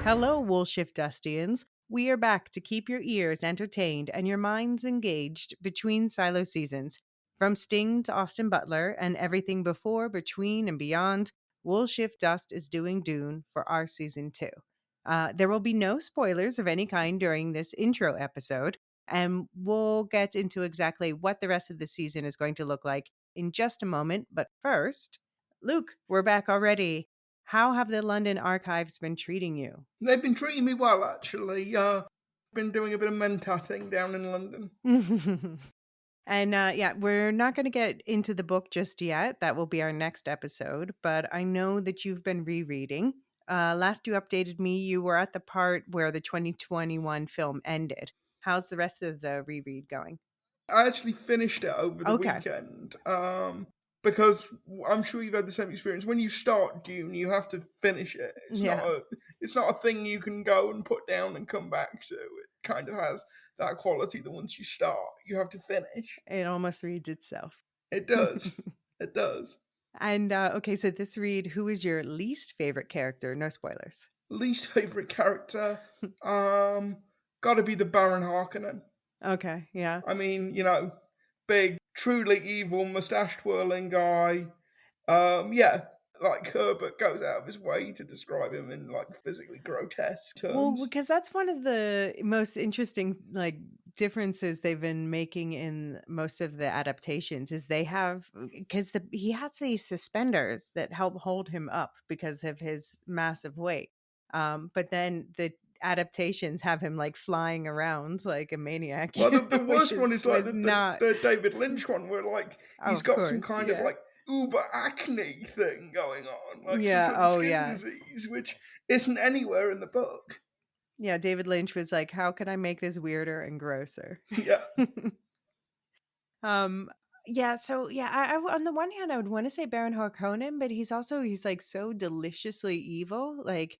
Hello, Woolshift Dustians. We are back to keep your ears entertained and your minds engaged between Silo seasons. From Sting to Austin Butler and everything before, between, and beyond, Woolshift Dust is doing Dune for our season 2. There will be no spoilers of any kind during this intro episode, and we'll get into exactly what the rest of the season is going to look like in just a moment. But first, Luke, we're back already. How have the London archives been treating you? They've been treating me well, actually. Been doing a bit of mentatting down in London. And yeah, we're not going to get into the book just yet. That will be our next episode. But I know that you've been rereading. Last you updated me, you were at the part where the 2021 film ended. How's the rest of the reread going? I actually finished it over the Okay. weekend. Because I'm sure you've had the same experience. When you start Dune, you have to finish it. It's Yeah. not a thing you can go and put down and come back to. It kind of has that quality that once you start, you have to finish. It almost reads itself. It does. It does. And okay, so this read, who is your least favorite character? No spoilers. Least favorite character, got to be the Baron Harkonnen. Okay, yeah. I mean, big, truly evil, mustache twirling guy. Yeah, like Herbert goes out of his way to describe him in like physically grotesque Well, terms. because that's one of the most interesting differences they've been making in most of the adaptations is they have because he has these suspenders that help hold him up because of his massive weight. But then the adaptations have him like flying around like a maniac, Well, the which worst one is like was not. the David Lynch one, where like Oh, he's of got some course, kind of yeah, like uber acne thing going on, like some yeah, sort of oh skin yeah, disease, which isn't anywhere in the book. yeah. David Lynch was like, "How can I make this weirder and grosser?" Yeah. Um, yeah, so yeah, on the one hand, I would want to say Baron Harkonnen, but he's like so deliciously evil. Like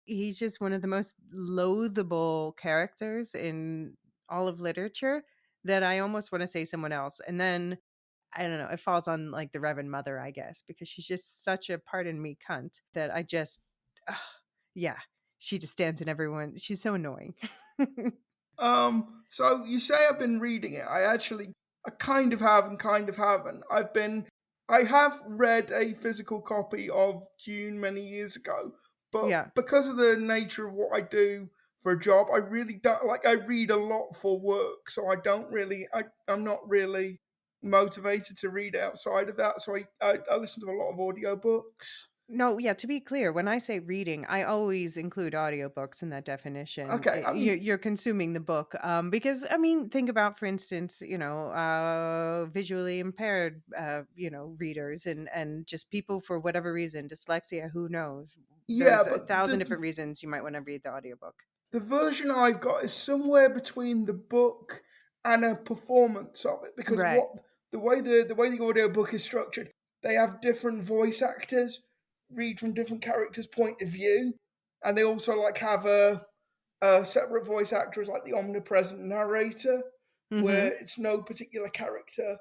he's just one of the most loathable characters in all of literature that I almost want to say someone else. And then I don't know, it falls on like the Reverend Mother, I guess, because she's just such a pardon me cunt that I just, ugh, yeah, she just stands in everyone. She's so annoying. So you say I've been reading it. I kind of have and kind of haven't. I have read a physical copy of Dune many years ago, but Yeah. because of the nature of what I do for a job, I really don't like. I read a lot for work, so I'm not really motivated to read outside of that. So I listen to a lot of audiobooks. No, yeah, to be clear, when I say reading, I always include audiobooks in that definition. Okay, I mean, You're consuming the book. Because I mean, think about, for instance, visually impaired, readers and just people for whatever reason, dyslexia, who knows? yeah, There's a but thousand different reasons you might want to read the audiobook. the version I've got is somewhere between the book and a performance of it because Right. the way the audiobook is structured, they have different voice actors read from different characters' point of view, and they also like have a separate voice actor as like the omnipresent narrator, where Mm-hmm. it's no particular character.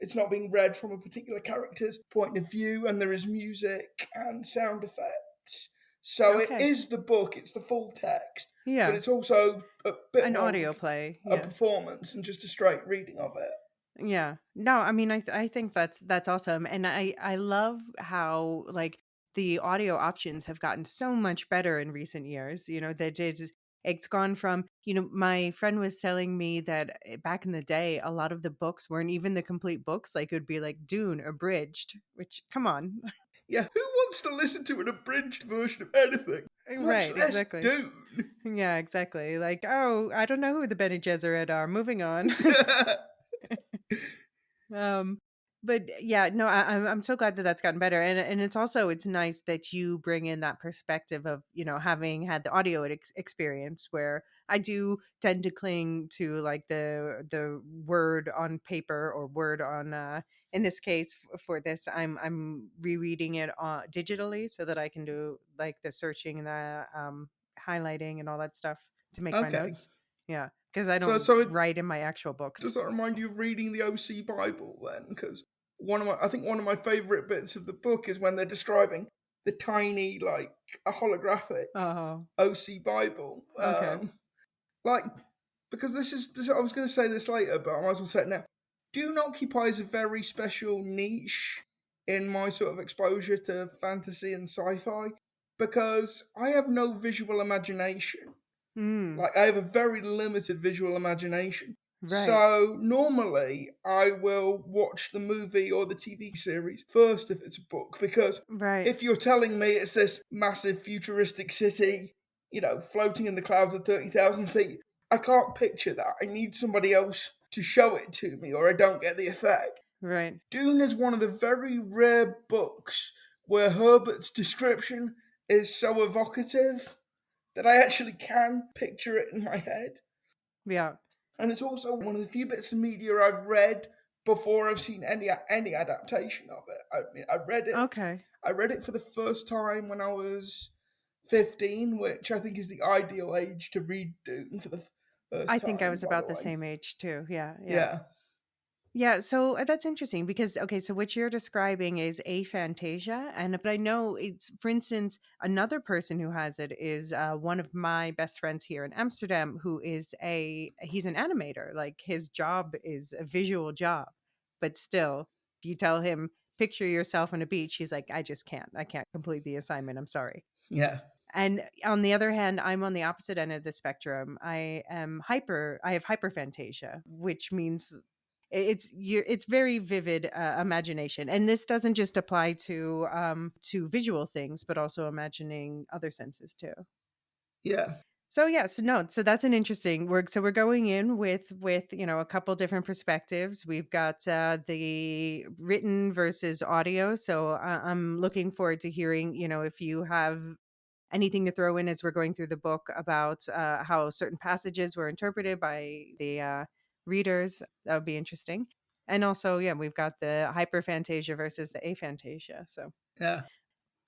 It's not being read from a particular character's point of view, and there is music and sound effects. So it Okay. is the book, it's the full text, but Yeah. it's also a bit An more audio play. a Yeah. performance than just a straight reading of it. Yeah. No, I mean, I think that's awesome, and I love how like the audio options have gotten so much better in recent years. That it's gone from my friend was telling me that back in the day, a lot of the books weren't even the complete books. Like it would be like Dune abridged, which come on, Yeah, who wants to listen to an abridged version of anything? Much right? less Exactly. Dune. Yeah, exactly. Like, oh, I don't know who the Bene Gesserit are. Moving on. um But yeah, no, I'm so glad that that's gotten better, and it's also it's nice that you bring in that perspective of having had the audio experience where I do tend to cling to like the word on paper or word on in this case for this I'm rereading it digitally so that I can do like the searching, the highlighting, and all that stuff to make my Okay. notes. Yeah, because I So, don't so it, write in my actual books. does that remind you of reading the OC Bible then? Because I think one of my favourite bits of the book is when they're describing the tiny, like a holographic Oh, OC Bible. okay. Like, because this, I was going to say this later, but I might as well say it now. Dune occupies a very special niche in my sort of exposure to fantasy and sci-fi because I have no visual imagination. Mm, Like I have a very limited visual imagination. right. So normally I will watch the movie or the TV series first if it's a book because Right, if you're telling me it's this massive futuristic city, floating in the clouds at 30,000 feet, I can't picture that. I need somebody else to show it to me or I don't get the effect. right. Dune is one of the very rare books where Herbert's description is so evocative that I actually can picture it in my head. Yeah. And it's also one of the few bits of media I've read before I've seen any adaptation of it. I mean, Okay. I read it for the first time when I was 15, which I think is the ideal age to read Dune for the I first think I time. was By the about the way, same age too. Yeah, yeah. yeah, Yeah, so that's interesting because okay, so what you're describing is aphantasia, and but I know it's for instance another person who has it is one of my best friends here in Amsterdam who is he's an animator. Like his job is a visual job, but still, if you tell him picture yourself on a beach, he's like, I just can't. I can't complete the assignment. I'm sorry. yeah, And on the other hand, I'm on the opposite end of the spectrum. I have hyperphantasia, which means it's very vivid imagination. And this doesn't just apply to visual things, but also imagining other senses too. yeah, So yes, no, so that's an interesting work. So we're going in with a couple different perspectives. We've got the written versus audio. So I'm looking forward to hearing, if you have anything to throw in as we're going through the book about how certain passages were interpreted by the readers. That would be interesting. And also, yeah, we've got the hyperphantasia versus the aphantasia. yeah.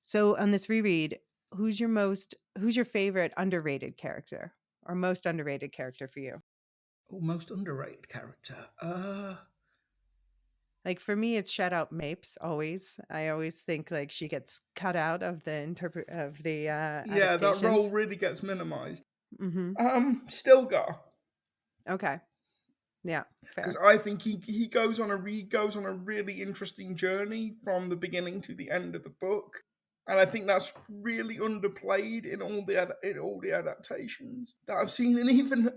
So on this reread, who's your favorite underrated character or most underrated character for you? Oh, most underrated character. Like for me, it's shout out Mapes always. I always think like she gets cut out of the Yeah, that role adaptations. really gets minimized. Hmm. Stilgar. Okay. Yeah, Because fair. I think he goes on a really interesting journey from the beginning to the end of the book, and I think that's really underplayed in all the adaptations that I've seen, and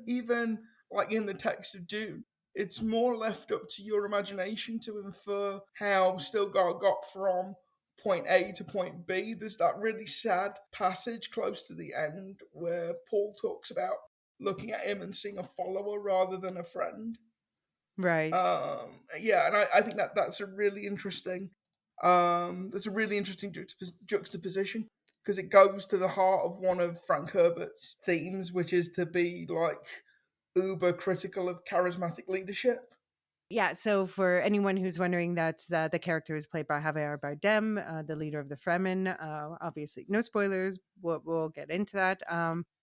even like in the text of Dune, it's more left up to your imagination to infer how Stilgar got from point A to point B. There's that really sad passage close to the end where Paul talks about looking at him and seeing a follower rather than a friend. Right. Yeah, and I think that's a really interesting juxtaposition because it goes to the heart of one of Frank Herbert's themes, which is to be like uber critical of charismatic leadership. Yeah, so for anyone who's wondering, that's the character is played by Javier Bardem, the leader of the Fremen. Obviously, no spoilers. We'll get into that.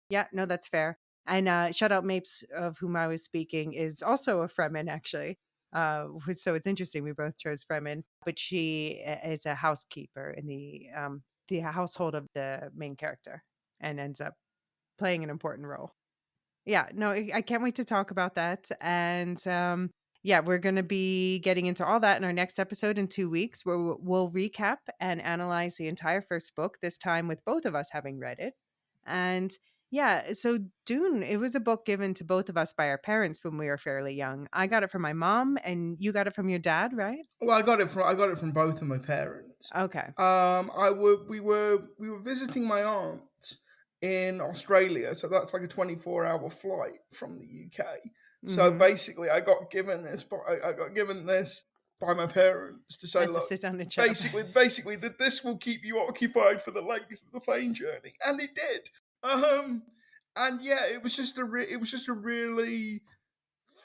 Yeah, no, that's fair. And Shout Out Mapes, of whom I was speaking, is also a Fremen, actually. So it's interesting. We both chose Fremen, but she is a housekeeper in the household of the main character and ends up playing an important role. Yeah, no, I can't wait to talk about that. And yeah, we're going to be getting into all that in our next episode in 2 weeks, where we'll recap and analyze the entire first book, this time with both of us having read it. And yeah, so Dune, it was a book given to both of us by our parents when we were fairly young. I got it from my mom, and you got it from your dad, right? Well, I got it from both of my parents. Okay. We were visiting my aunt in Australia, so that's like a 24-hour flight from the UK. So Mm-hmm. basically, I got given this by my parents to say, Had to look, sit down and shut up. basically that this will keep you occupied for the length of the plane journey, and it did. And yeah, it was just a really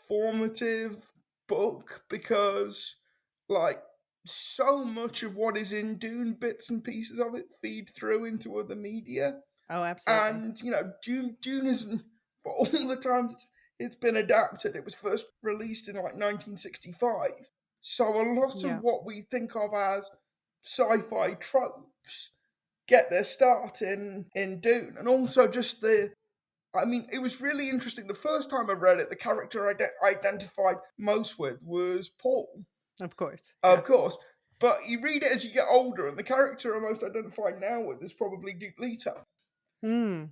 formative book because, like, so much of what is in Dune, bits and pieces of it, feed through into other media. Oh, absolutely. And, Dune isn't, for all the times it's been adapted, it was first released in like 1965. So a lot of Yeah, what we think of as sci fi tropes get their start in Dune. And also just it was really interesting. The first time I read it, the character I identified most with was Paul, of course. of Yeah. course. But you read it as you get older, and the character I most identify now with is probably Duke Leto. Mm,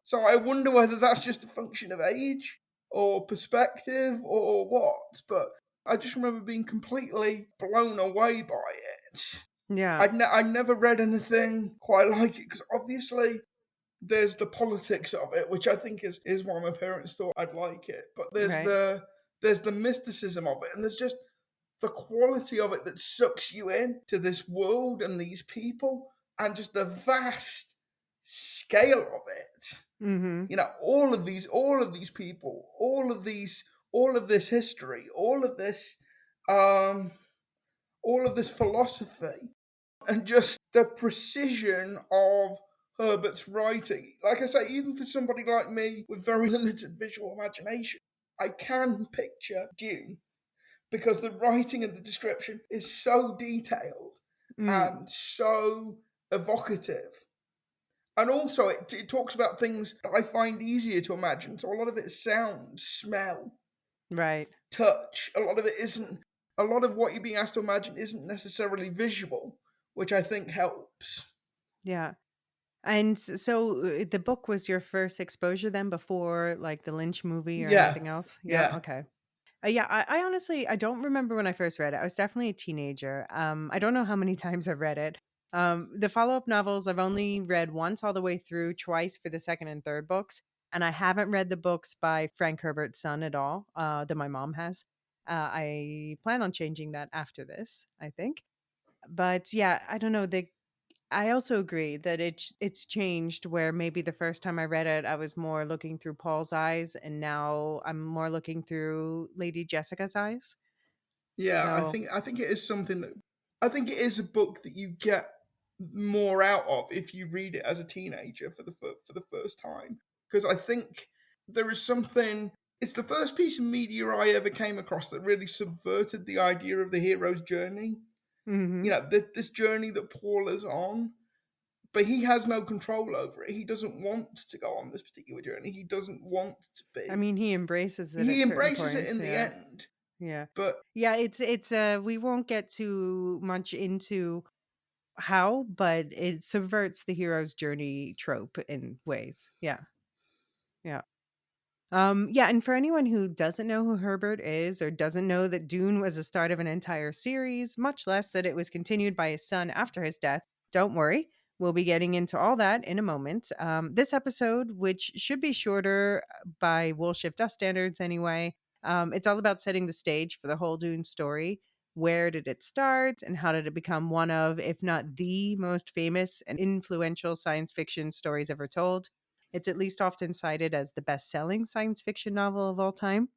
So I wonder whether that's just a function of age or perspective or what. But I just remember being completely blown away by it. yeah. I'd never read anything quite like it because obviously there's the politics of it, which I think is why my parents thought I'd like it. But Right. there's the mysticism of it, and there's just the quality of it that sucks you in to this world and these people, and just the vast scale of it. Mm-hmm. All of these people, all of this history, um, all of this philosophy, and just the precision of Herbert's writing. Like I say, even for somebody like me with very limited visual imagination, I can picture Dune because the writing and the description is so detailed Mm, and so evocative. And also, it talks about things that I find easier to imagine. So a lot of it is sound, smell, right. touch. A lot of what you're being asked to imagine isn't necessarily visual, which I think helps. Yeah. And so the book was your first exposure then before like the Lynch movie or Yeah, anything else? Yeah. yeah, Okay. Yeah, I honestly I don't remember when I first read it. I was definitely a teenager. I don't know how many times I've read it. The follow-up novels I've only read once all the way through, twice for the second and third books, and I haven't read the books by Frank Herbert's son at all. That my mom has. I plan on changing that after this, I think. But yeah, I don't know. I also agree that it's changed where maybe the first time I read it, I was more looking through Paul's eyes, and now I'm more looking through Lady Jessica's eyes. yeah. So, I think it is something that I think it is a book that you get more out of if you read it as a teenager for the first time. Because I think there is something. It's the first piece of media I ever came across that really subverted the idea of the hero's journey. mhm. This journey that Paul is on, but he has no control over it. He doesn't want to go on this particular journey. He doesn't want to I be. mean, he embraces it He at certain embraces it points. in the Yeah, end, yeah, but yeah. It's we won't get too much into how, but it subverts the hero's journey trope in ways. Yeah, yeah. Yeah, and for anyone who doesn't know who Herbert is or doesn't know that Dune was the start of an entire series, much less that it was continued by his son after his death, don't worry. We'll be getting into all that in a moment. This episode, which should be shorter by Will Shift Us standards anyway, it's all about setting the stage for the whole Dune story. Where did it start, and how did it become one of, if not the most famous and influential science fiction stories ever told? It's at least often cited as the best selling science fiction novel of all time.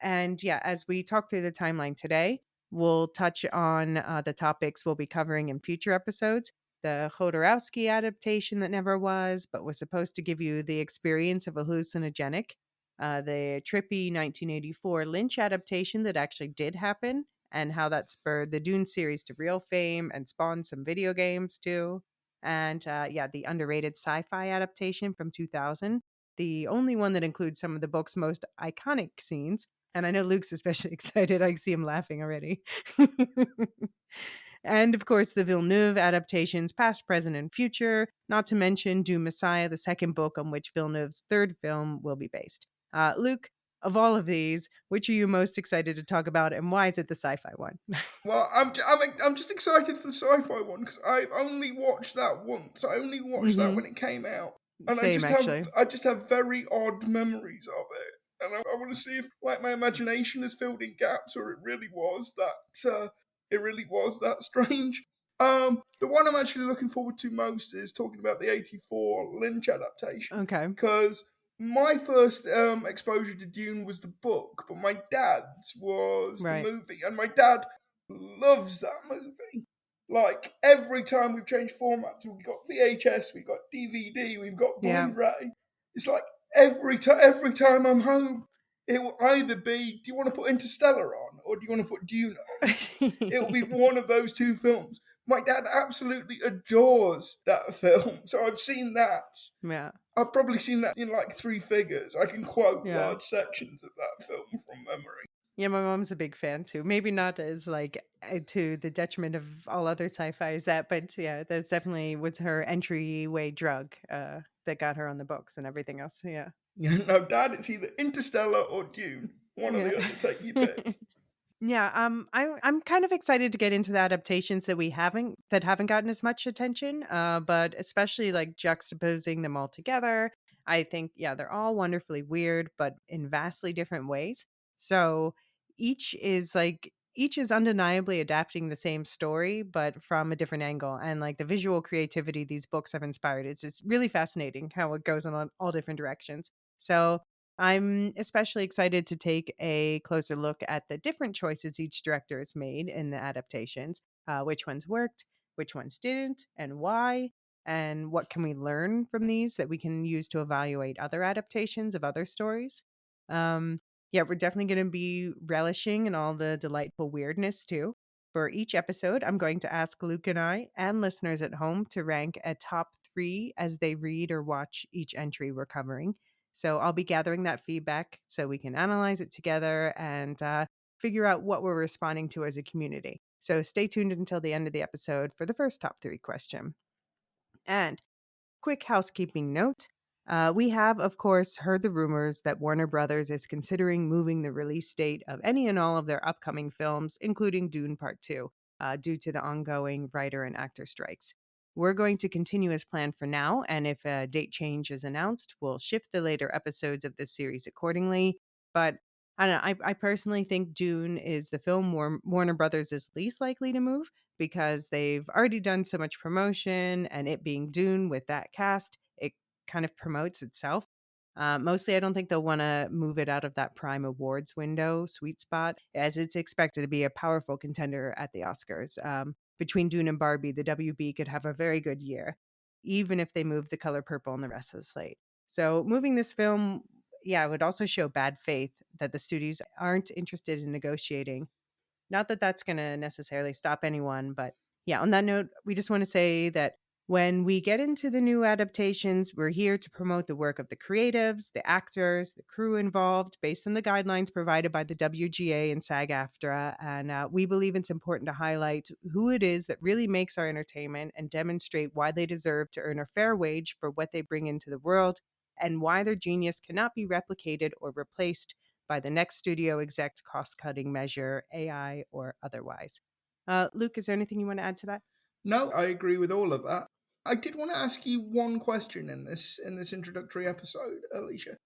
And yeah, as we talk through the timeline today, we'll touch on the topics we'll be covering in future episodes. The Jodorowsky adaptation that never was, but was supposed to give you the experience of a hallucinogenic. The trippy 1984 Lynch adaptation that actually did happen, and how that spurred the Dune series to real fame and spawned some video games too. And yeah, the underrated sci fi adaptation from 2000, the only one that includes some of the book's most iconic scenes, and I know Luke's especially excited. I see him laughing already. And of course, the Villeneuve adaptations, past, present, and future, not to mention Dune Messiah, the second book on which Villeneuve's third film will be based. Luke, of all of these, which are you most excited to talk about, and why is it the sci fi one? well, I'm just excited for the sci-fi one because I've only watched that once. I only watched that Hmm. when it came out, and Same, actually. I just have very odd memories of it. and I want to see if like my imagination has filled in gaps or it really was that strange. The one I'm actually looking forward to most is talking about the '84 Lynch adaptation Okay. because my first exposure to Dune was the book, but my dad's was the Right. movie, and my dad loves that movie. Like every time we've changed formats, we've got VHS, we've got DVD, we've got Yeah. Blu-ray. It's like every time I'm home, it will either be, do you want to put Interstellar on or do you want to put Dune on? It will be one of those two films. My dad absolutely adores that film, so I've seen that. Yeah. I've probably seen that in like three figures. I can quote Yeah. large sections of that film from memory. Yeah, my mom's a big fan too. Maybe not as like to the detriment of all other sci-fi as that, but yeah, that's definitely was her entryway drug that got her on the books and everything else. Yeah. Yeah, no, Dad, it's either Interstellar or Dune. One or Yeah. the other. Take your pick. Yeah, I'm kind of excited to get into the adaptations that haven't gotten as much attention, but especially like juxtaposing them all together. I think yeah, they're all wonderfully weird, but in vastly different ways. So each is undeniably adapting the same story, but from a different angle. And like the visual creativity these books have inspired, it's just really fascinating how it goes in all different directions. So I'm especially excited to take a closer look at the different choices each director has made in the adaptations, which ones worked, which ones didn't, and why, and what can we learn from these that we can use to evaluate other adaptations of other stories. Um, yeah, we're definitely going to be relishing in all the delightful weirdness too. For each episode, I'm going to ask Luke and I and listeners at home to rank a top three as they read or watch each entry we're covering. So I'll be gathering that feedback so we can analyze it together and figure out what we're responding to as a community. So stay tuned until the end of the episode for the first top three question. And quick housekeeping note. We have, of course, heard the rumors that Warner Brothers is considering moving the release date of any and all of their upcoming films, including Dune Part 2, due to the ongoing writer and actor strikes. We're going to continue as planned for now, and if a date change is announced, we'll shift the later episodes of this series accordingly. But I don't know. I personally think Dune is the film Warner Brothers is least likely to move because they've already done so much promotion, and it being Dune with that cast, it kind of promotes itself. Mostly, I don't think they'll want to move it out of that prime awards window sweet spot, as it's expected to be a powerful contender at the Oscars. Between Dune and Barbie, the WB could have a very good year, even if they move The Color Purple and the rest of the slate. So, moving this film, yeah, would also show bad faith that the studios aren't interested in negotiating. Not that that's going to necessarily stop anyone, but yeah, on that note, we just want to say that when we get into the new adaptations, we're here to promote the work of the creatives, the actors, the crew involved, based on the guidelines provided by the WGA and SAG AFTRA. And we believe it's important to highlight who it is that really makes our entertainment and demonstrate why they deserve to earn a fair wage for what they bring into the world and why their genius cannot be replicated or replaced by the next studio exec's cost cutting measure, AI or otherwise. Luke, is there anything you want to add to that? No, I agree with all of that. I did want to ask you one question in this introductory episode, Alicia,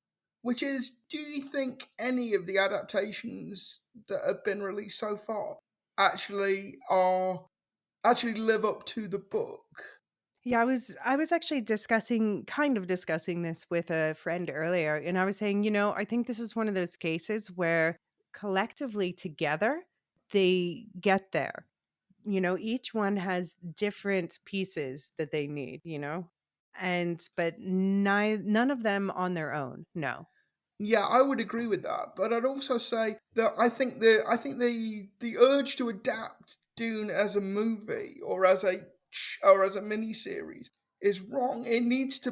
which is, do you think any of the adaptations that have been released so far actually are actually live up to the book? Yeah, I was actually discussing this with a friend earlier, and I was saying, I think this is one of those cases where collectively together they get there. Each one has different pieces that they need, and but none of them on their own. No. Yeah, I would agree with that, but I'd also say that I think the urge to adapt Dune as a movie or as a mini series is wrong. It It needs to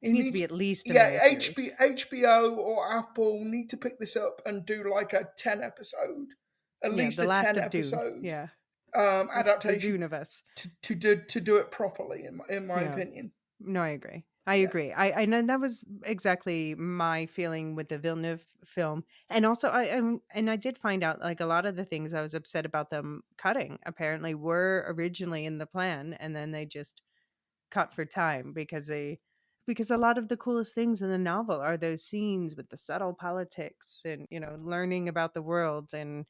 needs be at least a yeah miniseries. HBO or Apple need to pick this up and do like a at Yeah, least the a last 10 of Dune. episode Yeah. The adaptation Dune of us. to do it properly in my Yeah. opinion. No, I agree. I Yeah. agree. I know that was exactly my feeling with the Villeneuve film. And also and I did find out like a lot of the things I was upset about them cutting apparently were originally in the plan and then they just cut for time because they because a lot of the coolest things in the novel are those scenes with the subtle politics and, learning about the world. And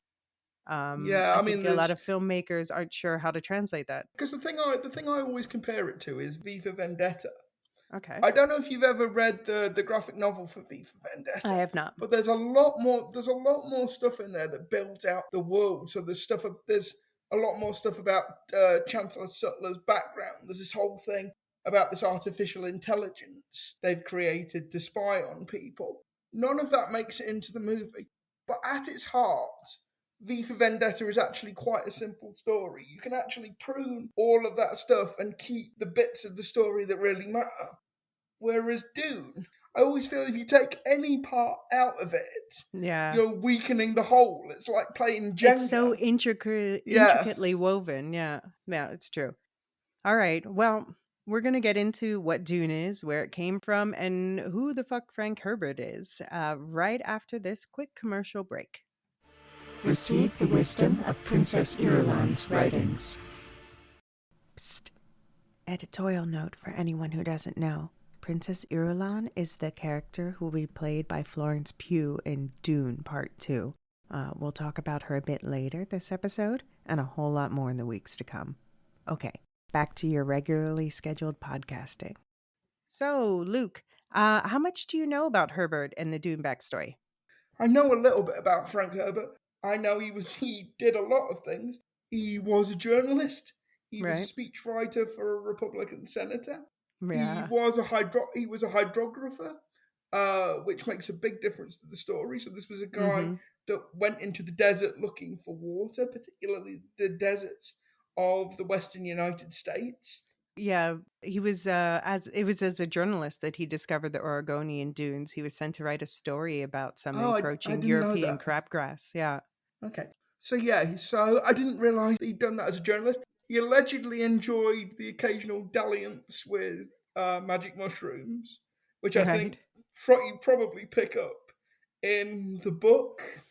Yeah, I I think mean, a lot there's of filmmakers aren't sure how to translate that. because the thing I always compare it to is V for Vendetta. Okay. I don't know if you've ever read the graphic novel for V for I Vendetta, have not. but there's a lot more stuff in there that builds out the world. So there's a lot more stuff about Chancellor Sutler's background. There's this whole thing about this artificial intelligence they've created to spy on people. None of that makes it into the movie, but at its heart, V for Vendetta is actually quite a simple story. You can actually prune all of that stuff and keep the bits of the story that really matter. Whereas Dune, I always feel if you take any part out of it, Yeah. you're weakening the whole. It's like playing It's so Jenga. Yeah. intricately woven. Yeah. Yeah, it's true. All right. Well, we're going to get into what Dune is, where it came from, and who the fuck Frank Herbert is right after this quick commercial break. Receive the wisdom of Princess Irulan's writings. Psst. Editorial note for anyone who doesn't know. Princess Irulan is the character who will be played by Florence Pugh in Dune Part 2. We'll talk about her a bit later this episode, and a whole lot more in the weeks to come. Okay, back to your regularly scheduled podcasting. So, Luke, how much do you know about Herbert and the Dune backstory? I know a little bit about Frank Herbert. I know he did a lot of things. He was a journalist. He was a Right? speechwriter for a Republican senator. He Yeah. was a hydrographer, which makes a big difference to the story. So this was a guy Mm-hmm. that went into the desert looking for water, particularly the deserts of the Western United States. Yeah, he was as a journalist that he discovered the Oregonian dunes. He was sent to write a story about some Oh, I encroaching didn't know European that. crabgrass. Yeah. Okay. So yeah, so I didn't realise he'd done that as a journalist. He allegedly enjoyed the occasional dalliance with magic mushrooms, which I Right. think you probably pick up in the book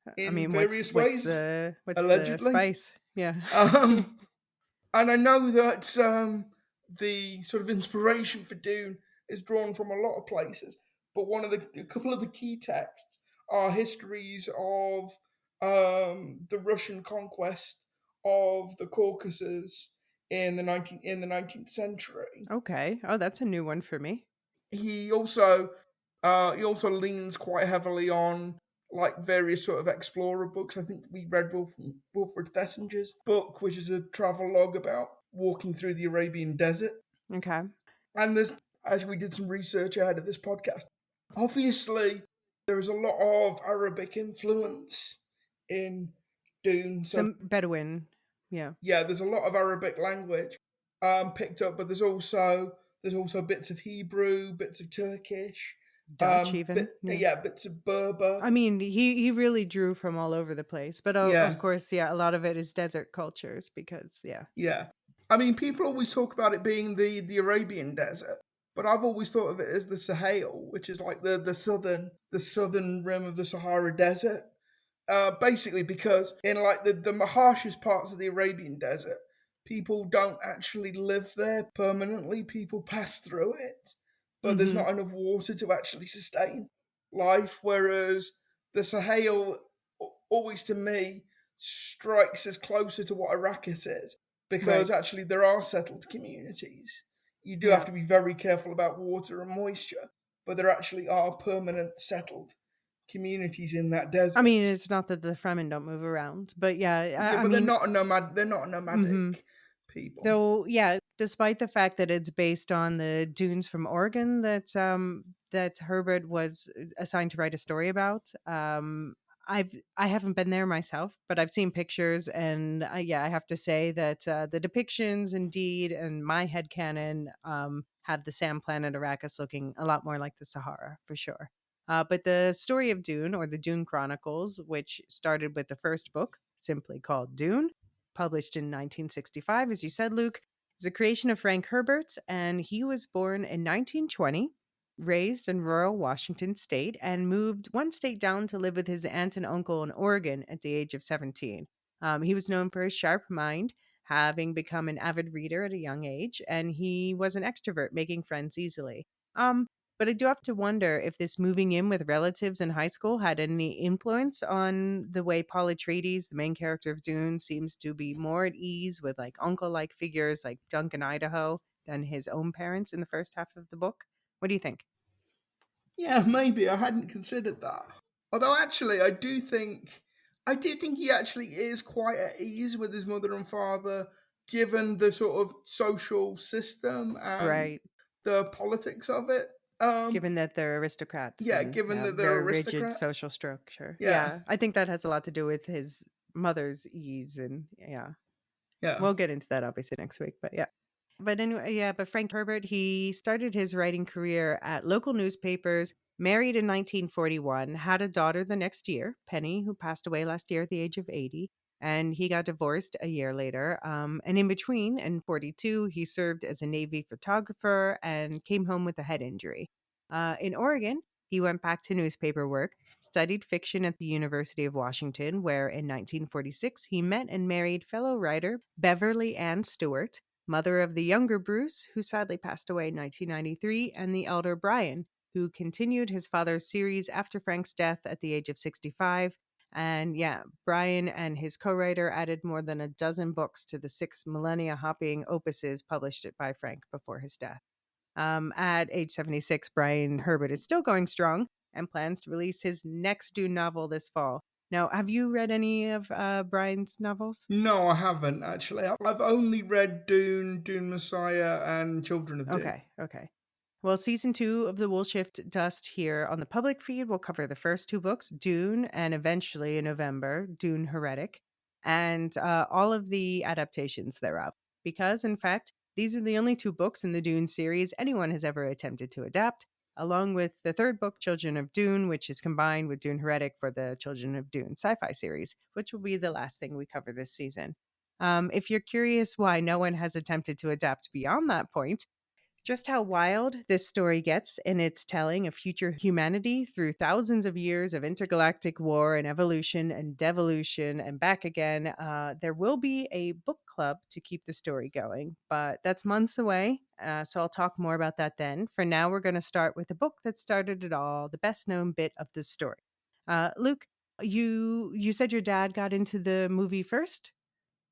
I in mean, what's various what's ways, the what's the allegedly. spice? Yeah. Um, and I know that the sort of inspiration for Dune is drawn from a lot of places, but a couple of the key texts are histories of the Russian conquest of the Caucasus in the 19th century. Okay. Oh, that's a new one for me. He also he also leans quite heavily on like various sort of explorer books. I think we read Wilfred Thessinger's book, which is a travel log about walking through the Arabian desert. Okay. And there's, as we did some research ahead of this podcast, obviously there is a lot of Arabic influence in Dune. So Some Bedouin. Yeah. yeah, there's a lot of Arabic language picked up, but there's also bits of Hebrew, bits of Turkish, Dutch even. Yeah. bits of Berber. I mean, he really drew from all over the place, but of Yeah, course, yeah, a lot of it is desert cultures because yeah. yeah. I mean, people always talk about it being the Arabian desert, but I've always thought of it as the Sahel, which is like the southern rim of the Sahara Desert. Basically, because in like the harshest parts of the Arabian Desert, people don't actually live there permanently. People pass through it, but there's Mhm. not enough water to actually sustain life. Whereas the Sahel, always to me, strikes as closer to what Arrakis is, because Right. actually there are settled communities. You do have Yeah. to be very careful about water and moisture, but there actually are permanent settled communities in that I mean, desert. it's not that the Fremen don't move around, but yeah, Yeah, I but they're mean, not a nomad. They're not a mhm. nomadic people. Though, yeah, despite the fact that it's based on the dunes from Oregon that Herbert was assigned to write a story about, I haven't been there myself, but I've seen pictures, and yeah, I have to say that the depictions, indeed, and my headcanon have the sand planet Arrakis looking a lot more like the Sahara for sure. But the story of Dune, or the Dune Chronicles, which started with the first book, simply called Dune, published in 1965, as you said, Luke, is a creation of Frank Herbert, and he was born in 1920, raised in rural Washington state, and moved one state down to live with his aunt and uncle in Oregon at the age of 17. He was known for his sharp mind, having become an avid reader at a young age, and he was an extrovert, making friends easily. Um, but I do have to wonder if this moving in with relatives in high school had any influence on the way Paul Atreides, the main character of Dune, seems to be more at ease with like uncle-like figures like Duncan Idaho than his own parents in the first half of the book. What do you think? Yeah, maybe I hadn't considered that. Although actually, I do think he actually is quite at ease with his mother and father, given the sort of social system and Right. the politics of it. Um, Given that they're aristocrats yeah, and given yeah, that they're very rigid aristocrats. social structure. Yeah, Yeah, I think that has a lot to do with his mother's ease and yeah. yeah. We'll get into that obviously next week, but yeah. But anyway, yeah, but Frank Herbert, he started his writing career at local newspapers, married in 1941, had a daughter the next year, Penny, who passed away last year at the age of 80, and he got divorced a year later. And in between, in 42, he served as a Navy photographer and came home with a head injury. In Oregon, he went back to newspaper work, studied fiction at the University of Washington, where in 1946 he met and married fellow writer Beverly Ann Stewart, mother of the younger Bruce, who sadly passed away in 1993, and the elder Brian, who continued his father's series after Frank's death at the age of 65. And yeah, Brian and his co writer added more than a dozen books to the 6 millennia hopping opuses published by Frank before his death. At age 76, Brian Herbert is still going strong and plans to release his next Dune novel this fall. Now, have you read any of Brian's novels? No, I haven't actually. I've only read Dune, Dune Messiah, and Children of Dune. Okay, okay. Well, season 2 of The Wool Shift Dust here on the public feed will cover the first 2 books, Dune, and eventually in November, Dune Heretic, and all of the adaptations thereof. Because, in fact, these are the only 2 books in the Dune series anyone has ever attempted to adapt, along with the third book, Children of Dune, which is combined with Dune Heretic for the Children of Dune Syfy series, which will be the last thing we cover this season. If you're curious why no one has attempted to adapt beyond that point, just how wild this story gets in its telling of future humanity through thousands of years of intergalactic war and evolution and devolution and back again. There will be a book club to keep the story going, but that's months away. So I'll talk more about that then. For now, we're going to start with the book that started it all, the best known bit of the story. Luke, you said your dad got into the movie first?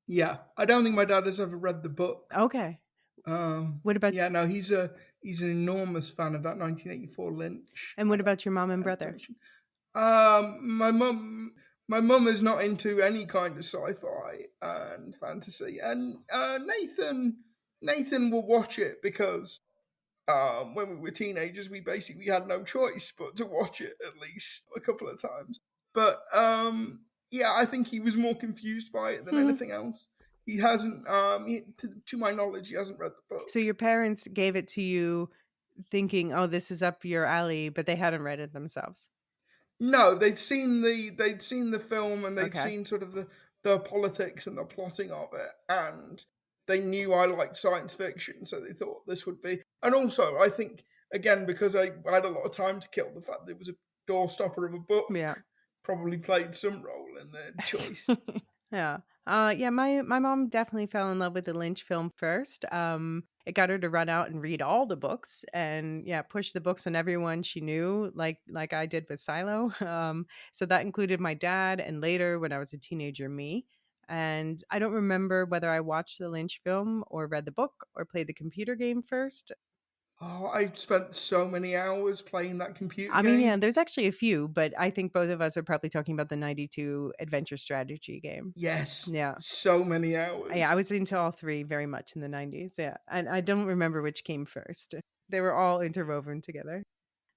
Yeah, I don't think my dad has ever read the book. Okay. What about Yeah, no, he's an enormous fan of that 1984 Lynch and what about your mom and brother? adaptation. My mum is not into any kind of sci-fi and fantasy, and Nathan will watch it because when we were teenagers, we basically had no choice but to watch it at least a couple of times. But yeah, I think he was more confused by it than Hmm. anything else. He hasn't, to my knowledge, he hasn't read the So book. your parents gave it to you thinking, "Oh, this is up your alley," but they hadn't read it themselves. No, they'd seen the film and they'd Okay. seen sort of the politics and the plotting of it, and they knew I liked science fiction, so they thought this would be. And also, I think again because I had a lot of time to kill, the fact that it was a doorstopper of a Yeah. book probably played some role in the choice. Yeah. Yeah, my mom definitely fell in love with the Lynch film first. It got her to run out and read all the books and yeah, push the books on everyone she knew, like I did with Silo. So that included my dad and later when I was a teenager, me. And I don't remember whether I watched the Lynch film or read the book or played the computer game first. Oh, I spent so many hours playing that computer I mean, yeah, game. there's actually a few, but I think both of us are probably talking about the 92 adventure strategy game. Yes, Yeah. so many Yeah, I hours. was into all 3 very much in the 90s, yeah, and I don't remember which came first. They were all interwoven together.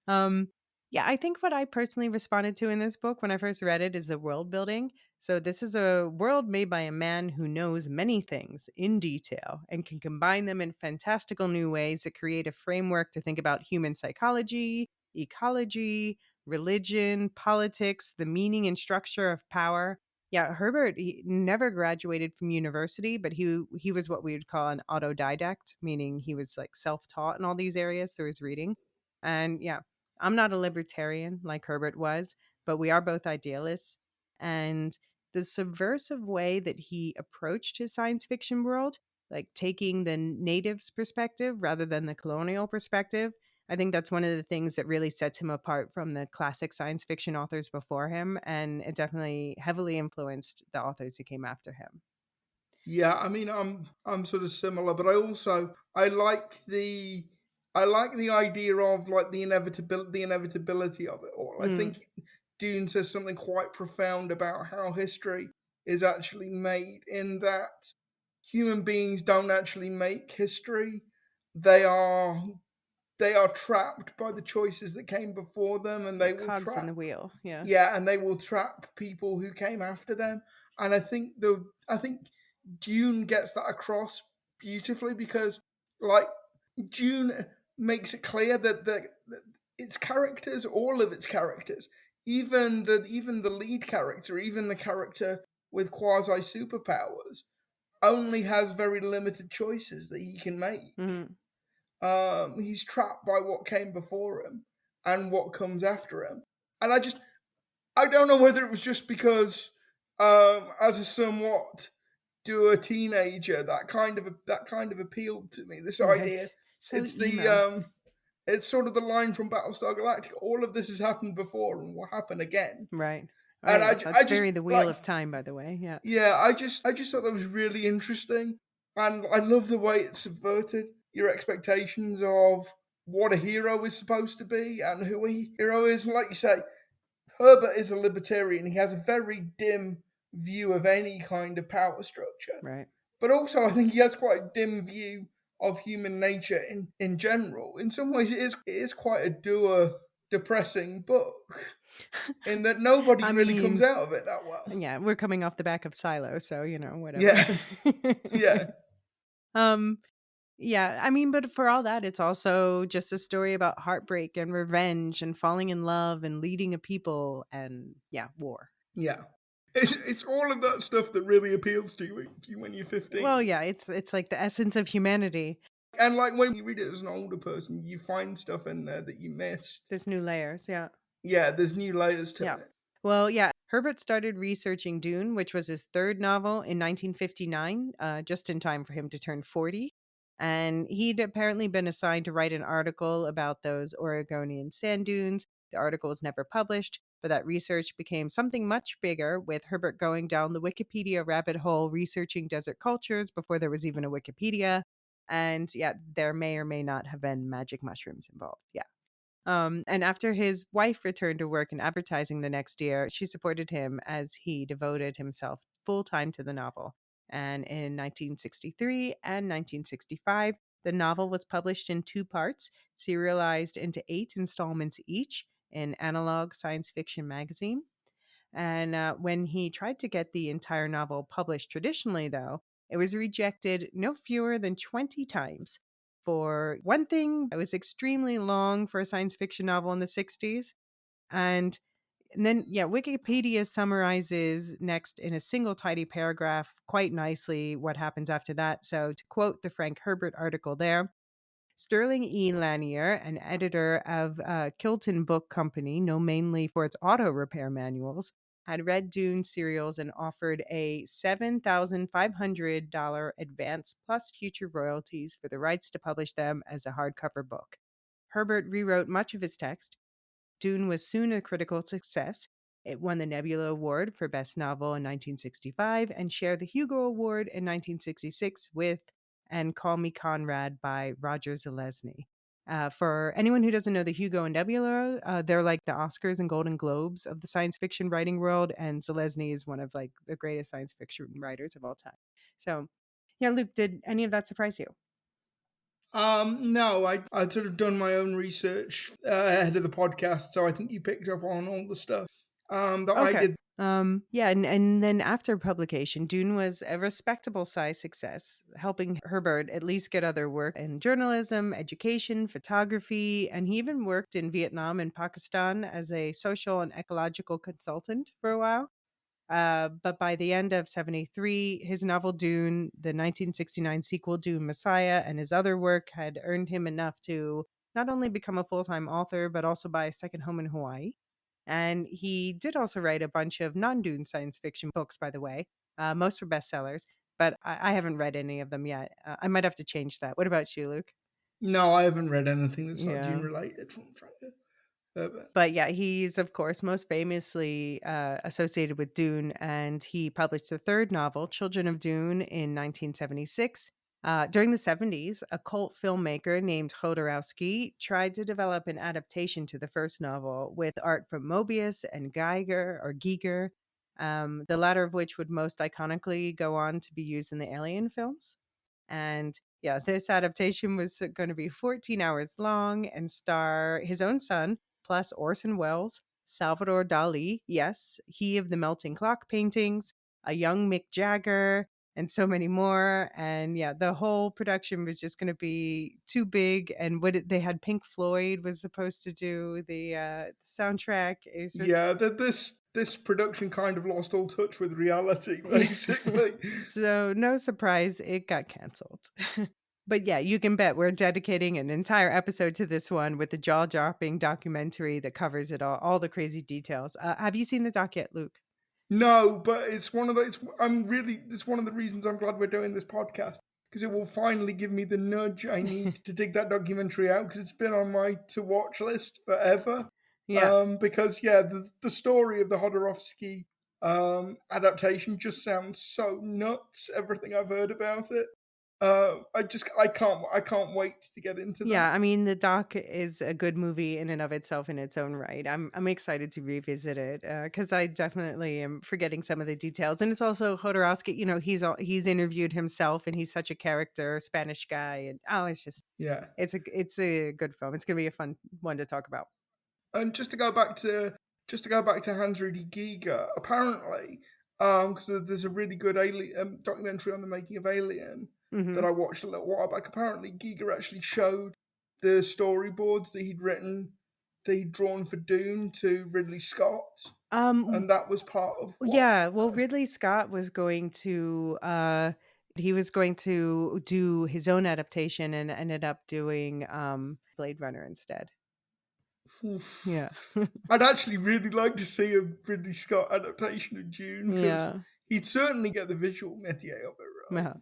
Um, yeah, I think what I personally responded to in this book when I first read it is the world building. So this is a world made by a man who knows many things in detail and can combine them in fantastical new ways that create a framework to think about human psychology, ecology, religion, politics, the meaning and structure of power. Yeah, Herbert he never graduated from university, but he was what we would call an autodidact, meaning he was like self-taught in all these areas through his reading. And yeah, I'm not a libertarian like Herbert was, but we are both idealists. And the subversive way that he approached his science fiction world, like taking the natives' perspective rather than the colonial perspective, I think that's one of the things that really sets him apart from the classic science fiction authors before him, and it definitely heavily influenced the authors who came after him. Yeah, I mean, I'm sort of similar, but I like the idea of like the inevitability of it all. I Mm, think Dune says something quite profound about how history is actually made, in that human beings don't actually make history. They are they are trapped by the choices that came before them, and yeah, they will cogs in trap the wheel. Yeah. yeah, and they will trap people who came after them. And I think Dune gets that across beautifully, because like Dune makes it clear that its characters, all of its characters, even the lead character, even the character with quasi superpowers, only has very limited choices that he can make. Hmm. He's trapped by what came before him and what comes after him. And I don't know whether it was just because, as a somewhat dour teenager, that kind of appealed to me. This idea, Right. So it's the emo. it's sort of the line from Battlestar Galactica. All of this has happened before and will happen again. Right. Oh, And yeah. That's I just very the wheel like, of time, by the way. Yeah. yeah, I just thought that was really interesting, and I love the way it subverted your expectations of what a hero is supposed to be and who a hero is. And like you say, Herbert is a libertarian. He has a very dim view of any kind of power structure. Right. But also, I think he has quite a dim view of human nature in general. In some ways, it is quite a dour, depressing book, in that nobody I really comes mean, out of it that well. yeah, we're coming off the back of Silo, so, whatever. Yeah, yeah, um, yeah, I mean, but for all that, it's also just a story about heartbreak and revenge and falling in love and leading a people and, yeah, war. yeah. It's all of that stuff that really appeals to you when you're Well, 15. yeah, it's like the essence of humanity. And like when you read it as an older person, you find stuff in there that you missed. There's new layers, yeah. Yeah, there's new layers to Yeah. it. Well, yeah, Herbert started researching Dune, which was his third novel, in 1959, just in time for him to turn 40. And he'd apparently been assigned to write an article about those Oregonian sand dunes. The article was never published, but that research became something much bigger, with Herbert going down the Wikipedia rabbit hole researching desert cultures before there was even a Wikipedia. And yeah, there may or may not have been magic mushrooms involved. Yeah. And after his wife returned to work in advertising the next year, she supported him as he devoted himself full time to the novel. And in 1963 and 1965, the novel was published in two parts, serialized into 8 installments each in Analog Science Fiction magazine. And when he tried to get the entire novel published traditionally, though, it was rejected no fewer than 20 times. For one thing, it was extremely long for a science fiction novel in the 60s. And then, yeah, Wikipedia summarizes next in a single tidy paragraph quite nicely what happens after that. So, to quote the Frank Herbert article there, Sterling E. Lanier, an editor of Kilton Book Company, known mainly for its auto repair manuals, had read Dune serials and offered a $7,500 advance plus future royalties for the rights to publish them as a hardcover book. Herbert rewrote much of his text. Dune was soon a critical success. It won the Nebula Award for Best Novel in 1965 and shared the Hugo Award in 1966 with And Call Me Conrad by Roger Zelazny. For anyone who doesn't know the Hugo and Nebula, they're like the Oscars and Golden Globes of the science fiction writing world, and Zelazny is one of like the greatest science fiction writers of all time. So, yeah, Luke, did any of that surprise you? No, I'd sort of done my own research ahead of the podcast, so I think you picked up on all the stuff that I Okay. did. Yeah, and then after publication, Dune was a respectable size success, helping Herbert at least get other work in journalism, education, photography, and he even worked in Vietnam and Pakistan as a social and ecological consultant for a while. But by the end of 73, his novel Dune, the 1969 sequel Dune Messiah, and his other work had earned him enough to not only become a full time author, but also buy a second home in Hawaii. And he did also write a bunch of non Dune science fiction books, by the way. Most were bestsellers, but I haven't read any of them yet. I might have to change that. What about you, Luke? No, I haven't read anything that's not Yeah. Dune related from Frank Herbert. But yeah, he's of course most famously associated with Dune, and he published the third novel, Children of Dune, in 1976. During the 70s, a cult filmmaker named Jodorowsky tried to develop an adaptation to the first novel with art from Mobius and Giger, the latter of which would most iconically go on to be used in the Alien films. And yeah, this adaptation was going to be 14 hours long and star his own son, plus Orson Welles, Salvador Dali, yes, he of the melting clock paintings, a young Mick Jagger, and so many more. And yeah, the whole production was just going to be too big. And they had Pink Floyd was supposed to do the soundtrack. It was just Yeah, this production kind of lost all touch with reality, basically. So no surprise, it got canceled. But yeah, you can bet we're dedicating an entire episode to this one with the jaw-dropping documentary that covers it all the crazy details. Have you seen the doc yet, Luke? No, but it's one of those. It's one of the reasons I'm glad we're doing this podcast, because it will finally give me the nudge I need to dig that documentary out, because it's been on my to watch list forever. Yeah. Because yeah, the story of the Jodorowsky adaptation just sounds so nuts. Everything I've heard about it. I can't wait to get into Yeah, that. I mean, the doc is a good movie in and of itself in its own right. I'm excited to revisit it because I definitely am forgetting some of the details. And it's also Jodorowsky. You know, he's interviewed himself, and he's such a character, Spanish guy, and it's just Yeah. it's a good film. It's gonna be a fun one to talk about. And just to go back to Hans Rudy Giger, apparently, because there's a really good alien documentary on the making of Alien that Hmm. I watched a little while back. Apparently, Giger actually showed the storyboards that he'd drawn for Dune to Ridley Scott, Um, and that was part of what. yeah. Well, Ridley Scott was going to he was going to do his own adaptation and ended up doing Blade Runner instead. Yeah. I'd actually really like to see a Ridley Scott adaptation of Dune, because Yeah. he'd certainly get the visual métier of it right. Yeah.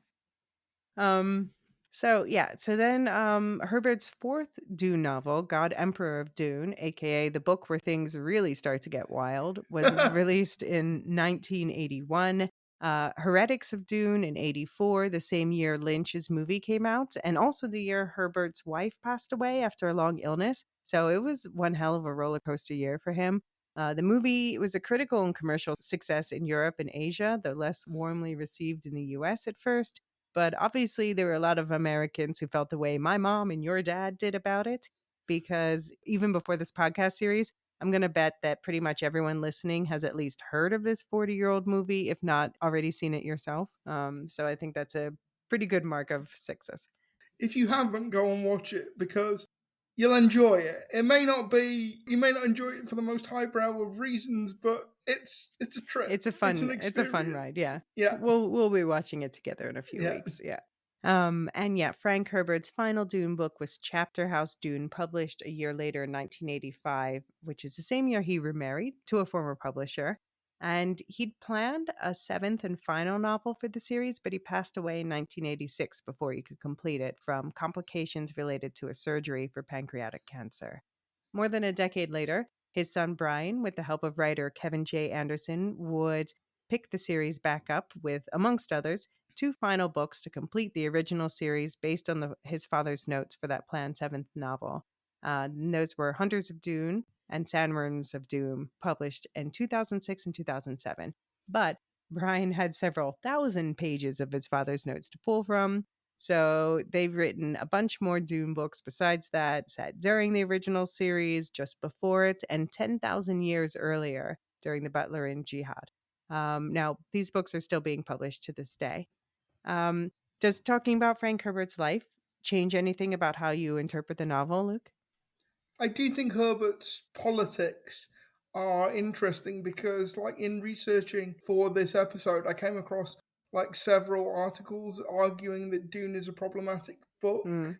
Um, so then Herbert's fourth Dune novel, God Emperor of Dune, aka the book where things really start to get wild, was released in 1981. Heretics of Dune in 84, the same year Lynch's movie came out, and also the year Herbert's wife passed away after a long illness. So it was one hell of a roller coaster year for him. The movie was a critical and commercial success in Europe and Asia, though less warmly received in the US at first. But obviously, there were a lot of Americans who felt the way my mom and your dad did about it. Because even before this podcast series, I'm going to bet that pretty much everyone listening has at least heard of this 40-year-old movie, if not already seen it yourself. So I think that's a pretty good mark of success. If you haven't, go and watch it, because you'll enjoy it. You may not enjoy it for the most highbrow of reasons, but it's a trip. It's an It's a fun ride. experience. Yeah. Yeah, We'll be watching it together in a few yeah. weeks. Yeah. And yeah, Frank Herbert's final Dune book was Chapter House Dune, published a year later in 1985, which is the same year he remarried to a former publisher. And he'd planned a seventh and final novel for the series, but he passed away in 1986 before he could complete it from complications related to a surgery for pancreatic cancer. More than a decade later, his son Brian, with the help of writer Kevin J. Anderson, would pick the series back up with, amongst others, two final books to complete the original series based on his father's notes for that planned seventh novel. And those were Hunters of Dune and Sandworms of Doom, published in 2006 and 2007. But Brian had several thousand pages of his father's notes to pull from, so they've written a bunch more Dune books besides that, set during the original series, just before it, and 10,000 years earlier during the Butlerian Jihad. Now, these books are still being published to this day. Um, does talking about Frank Herbert's life change anything about how you interpret the novel, Luke? I do think Herbert's politics are interesting, because, like, in researching for this episode, I came across like several articles arguing that Dune is a problematic book, Mm.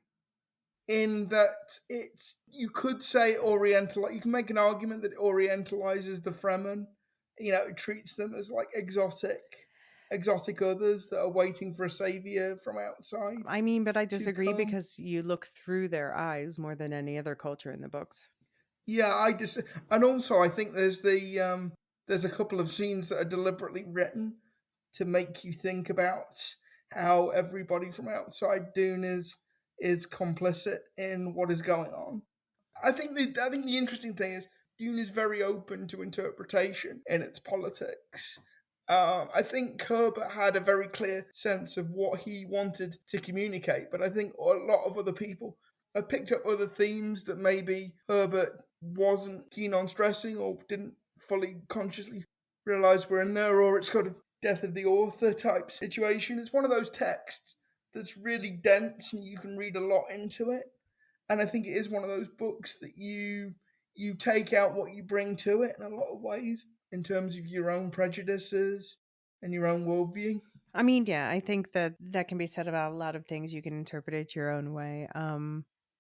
in that it's, you could say, Oriental. Like, you can make an argument that it Orientalizes the Fremen. You know, it treats them as like exotic. exotic others that are waiting for a savior from outside I mean, but I to disagree come. because you look through their eyes more than any other culture in the books. Yeah, I just and also I think there's a couple of scenes that are deliberately written to make you think about how everybody from outside Dune is complicit in what is going on. I think the interesting thing is Dune is very open to interpretation in its politics. I think Herbert had a very clear sense of what he wanted to communicate, but I think a lot of other people have picked up other themes that maybe Herbert wasn't keen on stressing or didn't fully consciously realize were in there, or it's kind of death of the author type situation. It's one of those texts that's really dense and you can read a lot into it. And I think it is one of those books that you take out what you bring to it in a lot of ways in terms of your own prejudices and your own worldview. I mean, yeah, I think that that can be said about a lot of things. You can interpret it your own way.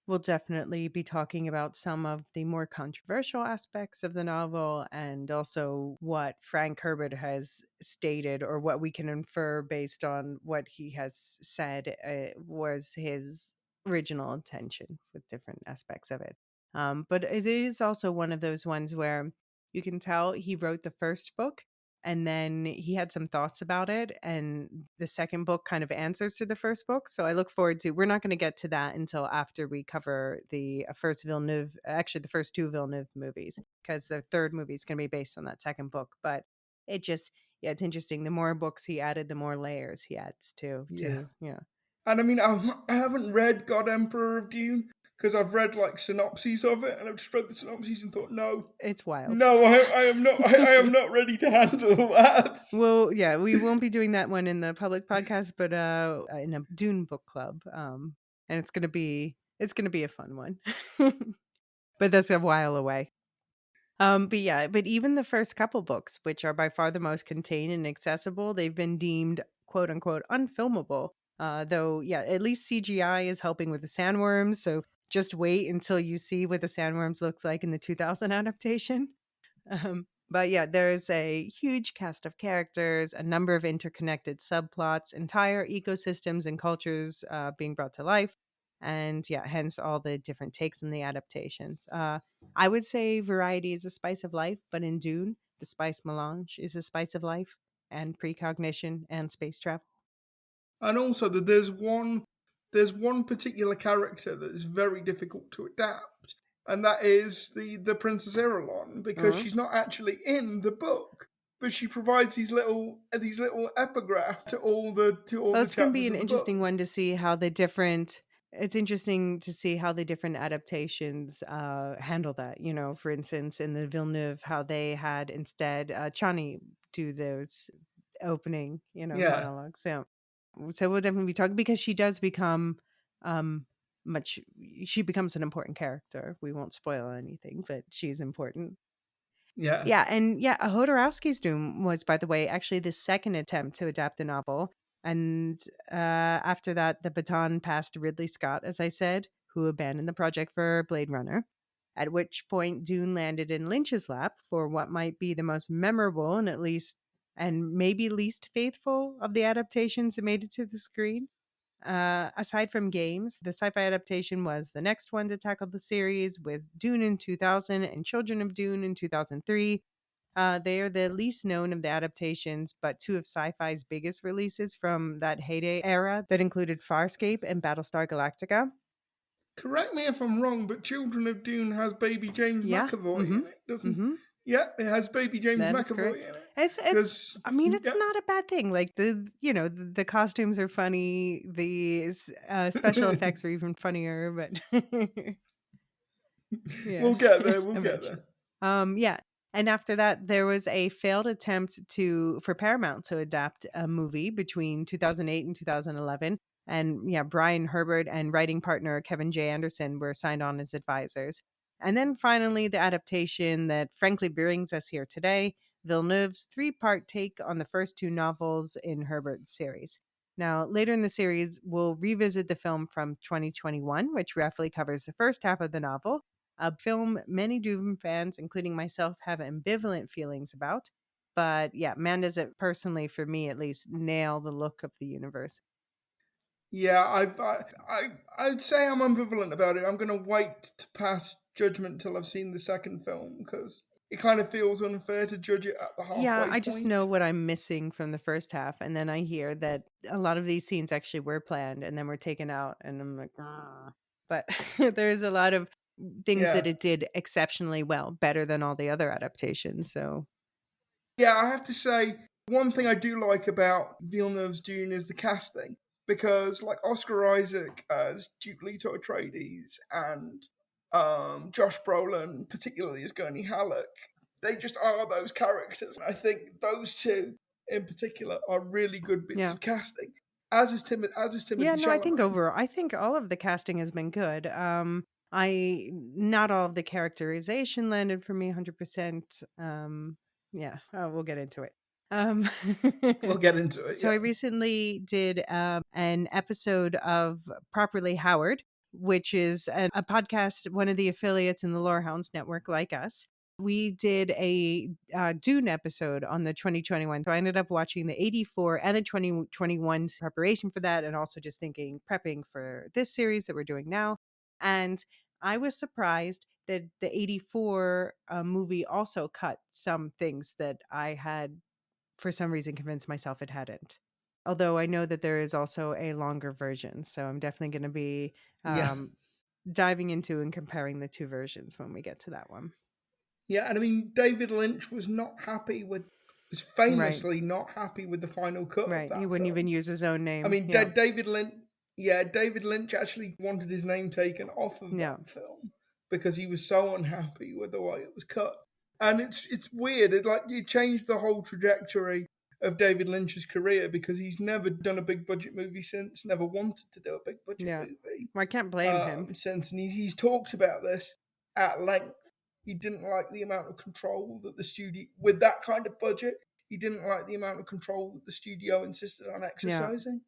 We'll definitely be talking about some of the more controversial aspects of the novel and also what Frank Herbert has stated or what we can infer based on what he has said was his original intention with different aspects of it. But it is also one of those ones where you can tell he wrote the first book and then he had some thoughts about it, and the second book kind of answers to the first book. So I look forward to, we're not going to get to that until after we cover the first Villeneuve, actually the first two Villeneuve movies, because the third movie is going to be based on that second book. But it just, yeah, it's interesting. The more books he added, the more layers he adds Yeah. yeah. And I mean, I haven't read God Emperor of Dune because I've read like synopses of it, and I've just read the synopses and thought, no, It's wild. no, I am not. I am not ready to handle that. Well, yeah, we won't be doing that one in the public podcast, but in a Dune book club. And it's gonna be a fun one. But that's a while away. But yeah, but even the first couple books, which are by far the most contained and accessible, they've been deemed quote unquote unfilmable. Though, yeah, at least CGI is helping with the sandworms. So just wait until you see what the sandworms looks like in the 2000 adaptation. But yeah, there's a huge cast of characters, a number of interconnected subplots, entire ecosystems and cultures being brought to life. And yeah, hence all the different takes in the adaptations. I would say variety is a spice of life, but in Dune, the spice melange is a spice of life and precognition and space travel. And also that there's one particular character that is very difficult to adapt, and that is the Princess Irulan, because Mhm. she's not actually in the book, but she provides these little epigraphs to all the That's going to be chapters an of the book. interesting one to see how the different. It's interesting to see how the different adaptations handle that. You know, for instance, in the Villeneuve, how they had instead Chani do those opening, Yeah, monologues. So we'll definitely be talking because she does become um much. She becomes an important character. We won't spoil anything, but she's important. yeah. Yeah, and yeah, Jodorowsky's Doom was, by the way, actually the second attempt to adapt the novel. And after that, the baton passed to Ridley Scott, as I said, who abandoned the project for Blade Runner. At which point, Dune landed in Lynch's lap for what might be the most memorable and at least, and maybe least faithful of the adaptations that made it to the screen. Aside from games, the sci fi adaptation was the next one to tackle the series with Dune in 2000 and Children of Dune in 2003. They are the least known of the adaptations, but two of sci fi's biggest releases from that heyday era that included Farscape and Battlestar Galactica. Correct me if I'm wrong, but Children of Dune has baby James Yeah. McAvoy Mm-hmm. in it, doesn't? Mm-hmm. Yeah, it has baby James That is McAvoy correct. in it. It's Because I mean it's yeah, not a bad thing. Like the costumes are funny, the special effects are even funnier, but yeah, we'll get there. We'll get eventually. there. Yeah. And after that, there was a failed attempt for Paramount to adapt a movie between 2008 and 2011. And yeah, Brian Herbert and writing partner Kevin J. Anderson were signed on as advisors. And then finally, the adaptation that frankly brings us here today, Villeneuve's three-part take on the first two novels in Herbert's series. Now, later in the series, we'll revisit the film from 2021, which roughly covers the first half of the novel, a film many Dune fans, including myself, have ambivalent feelings about. But yeah, man, does it personally, for me at least, nail the look of the universe. Yeah, I'd say I'm ambivalent about it. I'm going to wait to pass judgment till I've seen the second film because it kind of feels unfair to judge it at the Yeah, halfway I just know point. what I'm missing from the first half, and then I hear that a lot of these scenes actually were planned and then were taken out, and I'm like, "Ah." But there's a lot of things that Yeah, it did exceptionally well, better than all the other adaptations. So yeah. I have to say one thing I do like about Villeneuve's Dune is the casting because like Oscar Isaac as Duke Leto Atreides and Josh Brolin, particularly as Gurney Halleck, they just are those characters. I think those two in particular are really good bits yeah. of casting. As is Yeah, Timothy no, I think Chalamet. overall, I think all of the casting has been good. I not all of the characterization landed for me 100%. Yeah, we'll get into it. Um, We'll get into it. so I Yeah, recently did an episode of Properly Howard, which is a podcast, one of the affiliates in the Lorehounds network, like us. We did a Dune episode on the 2021. So I ended up watching the 84 and the 2021 preparation for that, and also just prepping for this series that we're doing now. And I was surprised that the 84 movie also cut some things that I had, for some reason, convinced myself it hadn't. Although I know that there is also a longer version. So I'm definitely going to be yeah, um, diving into and comparing the two versions when we get to that one. yeah. And I mean, David Lynch was Right. famously not happy with the final cut of Right. He that wouldn't even film. use his own I name. mean, Yeah. David Lynch. Yeah, David Lynch actually wanted his name taken off of Yeah. that film because he was so unhappy with the way it was cut. And it's weird. It like you changed the whole trajectory of David Lynch's career because he's never done a big budget movie since, never wanted to do a big budget Yeah. movie Well, I can't blame him. since, and he's talked about this at length. He didn't like the amount of control that the studio, with that kind of budget, he didn't like the amount of control that the studio insisted on Yeah. exercising.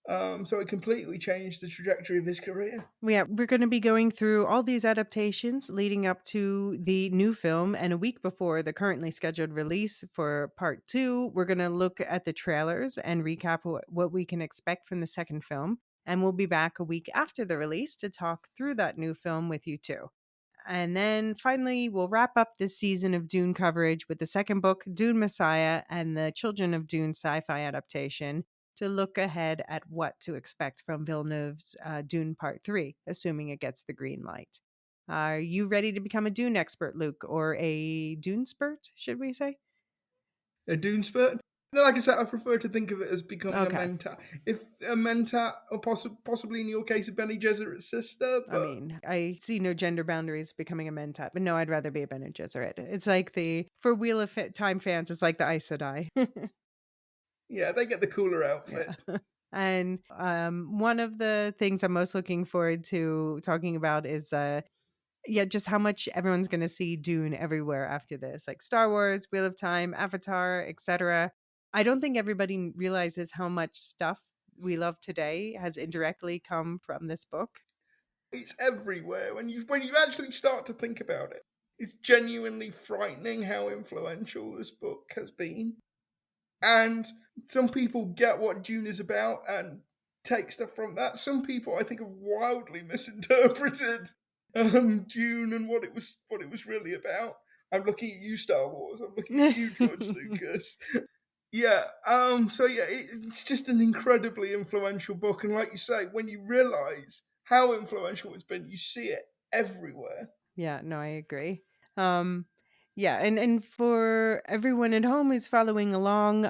So it completely changed the trajectory of his career. Yeah, we're going to be going through all these adaptations leading up to the new film. And a week before the currently scheduled release for part two, we're going to look at the trailers and recap what we can expect from the second film. And we'll be back a week after the release to talk through that new film with you too. And then finally, we'll wrap up this season of Dune coverage with the second book, Dune Messiah, and the Children of Dune Syfy adaptation to look ahead at what to expect from Villeneuve's Dune Part 3, assuming it gets the green light. Are you ready to become a Dune expert, Luke, or a Dune spurt, should we say? A Dune spurt. Like I said, I prefer to think of it as becoming a Okay. mentat. If a mentat, or possibly in your case, a Bene Gesserit's sister, I but mean, I see no gender boundaries becoming a mentat, but no, I'd rather be a Bene Gesserit. It's like for Wheel of Time fans, it's like the Aes Sedai. yeah, they get the cooler Yeah. outfit. And one of the things I'm most looking forward to talking about is just how much everyone's going to see Dune everywhere after this, like Star Wars, Wheel of Time, Avatar, etc. I don't think everybody realizes how much stuff we love today has indirectly come from this book. It's everywhere. When you actually start to think about it, it's genuinely frightening how influential this book has been. And some people get what Dune is about and take stuff from that. Some people, I think, have wildly misinterpreted Dune and what it was really about. I'm looking at you, Star Wars. I'm looking at you, George Lucas. Yeah. So yeah, it's just an incredibly influential book, and like you say, when you realise how influential it's been, you see it everywhere. Yeah, no, I agree. Um, yeah, and for everyone at home who's following along,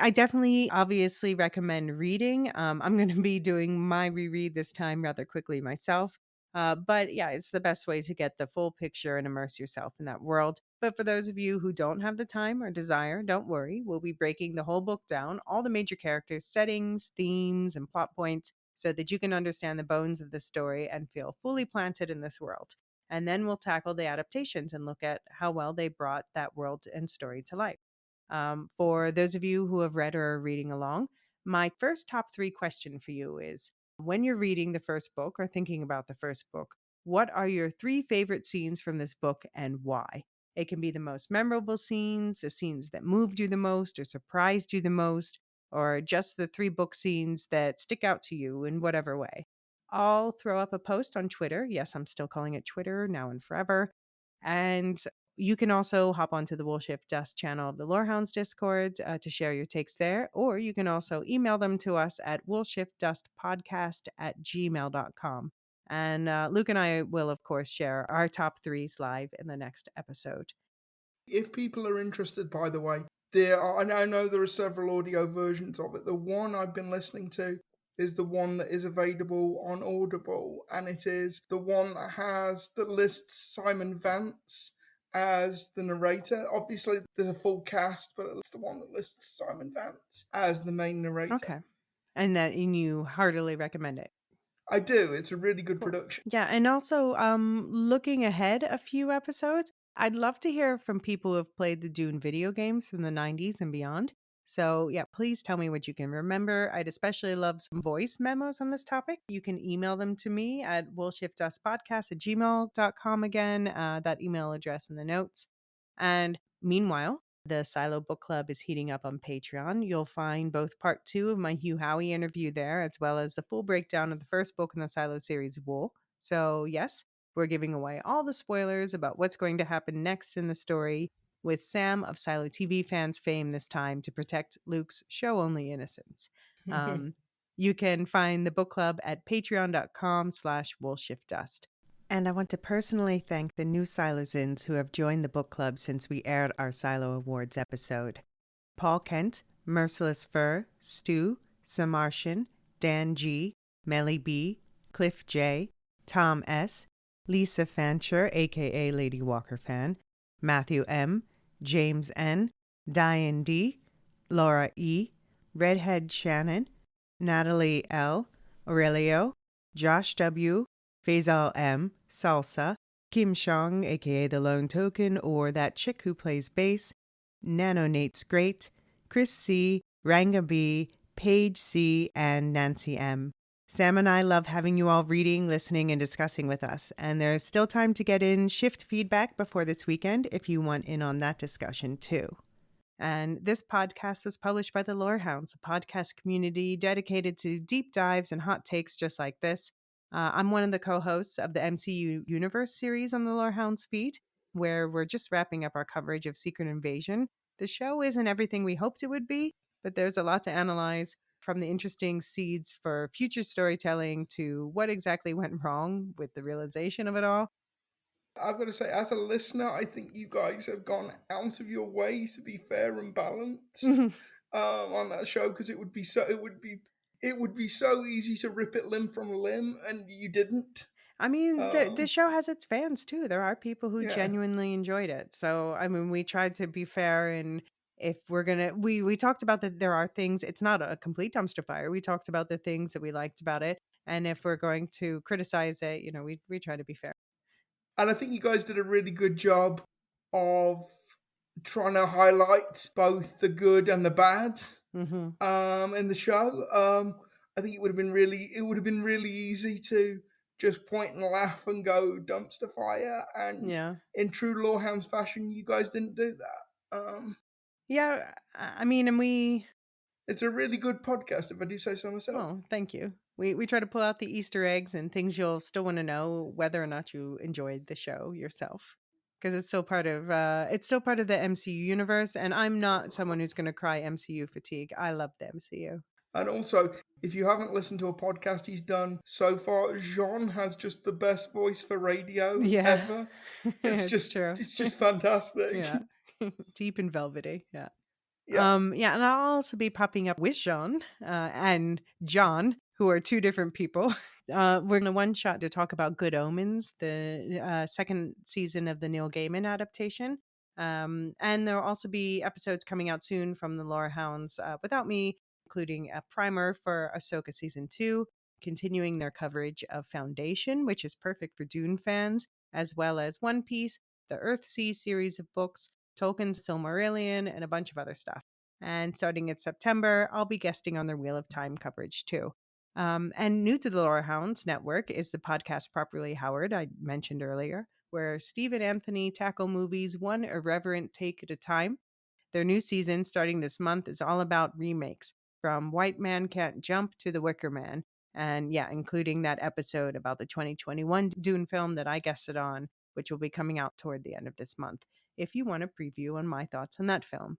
I definitely obviously recommend reading. I'm going to be doing my reread this time rather quickly myself. But yeah, it's the best way to get the full picture and immerse yourself in that world. But for those of you who don't have the time or desire, don't worry. We'll be breaking the whole book down, all the major characters, settings, themes, and plot points, so that you can understand the bones of the story and feel fully planted in this world. And then we'll tackle the adaptations and look at how well they brought that world and story to life. For those of you who have read or are reading along, my first top three question for you is, when you're reading the first book or thinking about the first book, what are your three favorite scenes from this book and why? It can be the most memorable scenes, the scenes that moved you the most or surprised you the most, or just the 3 book scenes that stick out to you in whatever way. I'll throw up a post on Twitter. Yes, I'm still calling it Twitter now and forever. And you can also hop onto the We'll Shift Dust channel of the Lorehounds Discord to share your takes there. Or you can also email them to us at we'llshiftdustpodcast@gmail.com. And Luke and I will, of course, share our top threes live in the next episode. If people are interested, by the way, I know there are several audio versions of it. The one I've been listening to is the one that is available on Audible, and it is the one that lists Simon Vance as the narrator. Obviously, there's a full cast, but it's the one that lists Simon Vance as the main narrator. Okay. And you heartily recommend it. I do. It's a really good Cool. production. Yeah, and also looking ahead a few episodes, I'd love to hear from people who have played the Dune video games in the 90s and beyond. So, yeah, please tell me what you can remember. I'd especially love some voice memos on this topic. You can email them to me at we'llshiftdustpodcast@gmail.com again, that email address in the notes. And meanwhile, the Silo Book Club is heating up on Patreon. You'll find both part 2 of my Hugh Howey interview there, as well as the full breakdown of the first book in the Silo series, Wool. So, yes, we're giving away all the spoilers about what's going to happen next in the story, with Sam of Silo TV fans fame this time to protect Luke's show-only innocence. You can find the book club at patreon.com/woolshiftdust. And I want to personally thank the new Silozins who have joined the book club since we aired our Silo Awards episode. Paul Kent, Merciless Fur, Stu, Samartian, Dan G, Melly B, Cliff J, Tom S, Lisa Fancher, aka Lady Walker Fan, Matthew M, James N, Diane D, Laura E, Redhead Shannon, Natalie L, Aurelio, Josh W, Faisal M, Salsa, Kim Shong, aka The Lone Token, or that chick who plays bass, Nano Nate's Great, Chris C, Ranga B, Paige C, and Nancy M. Sam and I love having you all reading, listening, and discussing with us. And there's still time to get in shift feedback before this weekend if you want in on that discussion too. And this podcast was published by the Lorehounds, a podcast community dedicated to deep dives and hot takes just like this. I'm one of the co-hosts of the MCU Universe series on the Lorehounds feed, where we're just wrapping up our coverage of Secret Invasion. The show isn't everything we hoped it would be, but there's a lot to analyze, from the interesting seeds for future storytelling to what exactly went wrong with the realization of it all. I've got to say, as a listener, I think you guys have gone out of your way to be fair and balanced on that show, because it would be so easy to rip it limb from limb, and you didn't. I mean, the show has its fans too. There are people who Yeah. genuinely enjoyed it. So, I mean, we tried to be fair, and if we're gonna, we talked about that there are things. It's not a complete dumpster fire. We talked about the things that we liked about it, and if we're going to criticize it, we try to be fair. And I think you guys did a really good job of trying to highlight both the good and the bad in the show. I think it would have been really easy to just point and laugh and go dumpster fire. And in true Lorehounds fashion, you guys didn't do that. Yeah, I mean, and it's a really good podcast, if I do say so myself. Oh, thank you. We try to pull out the Easter eggs and things you'll still want to know whether or not you enjoyed the show yourself, because it's still part of the MCU universe, and I'm not someone who's going to cry MCU fatigue. I love the MCU. And also, if you haven't listened to a podcast he's done so far, Jean has just the best voice for radio ever. It's true. It's just fantastic. Yeah. Deep and velvety. Yeah. Yeah. And I'll also be popping up with Jean and John, who are two different people. We're going to one shot to talk about Good Omens, the second season of the Neil Gaiman adaptation. And there'll also be episodes coming out soon from the Lorehounds without me, including a primer for Ahsoka Season 2, continuing their coverage of Foundation, which is perfect for Dune fans, as well as One Piece, the Earthsea series of books, Tolkien's Silmarillion, and a bunch of other stuff. And starting in September, I'll be guesting on their Wheel of Time coverage too. And new to the Lorehounds Network is the podcast Properly Howard I mentioned earlier, where Steve and Anthony tackle movies one irreverent take at a time. Their new season, starting this month, is all about remakes, from White Man Can't Jump to The Wicker Man. And yeah, including that episode about the 2021 Dune film that I guested on, which will be coming out toward the end of this month, if you want a preview on my thoughts on that film.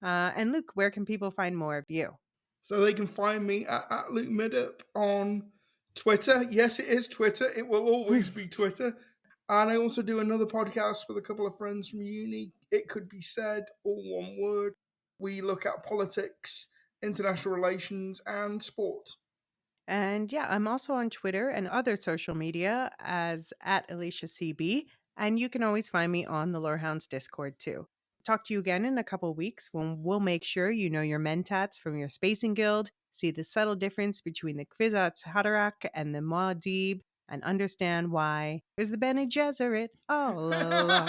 And Luke, where can people find more of you? So they can find me at Luke Middup on Twitter. Yes, it is Twitter. It will always be Twitter. And I also do another podcast with a couple of friends from uni. It Could Be Said, all one word. We look at politics, international relations, and sport. And yeah, I'm also on Twitter and other social media as at Elysia CB. And you can always find me on the Lorehounds Discord too. Talk to you again in a couple weeks when we'll make sure you know your mentats from your Spacing Guild, see the subtle difference between the Kwisatz Haderach and the Muad'Dib, and understand why there's the Bene Gesserit all along.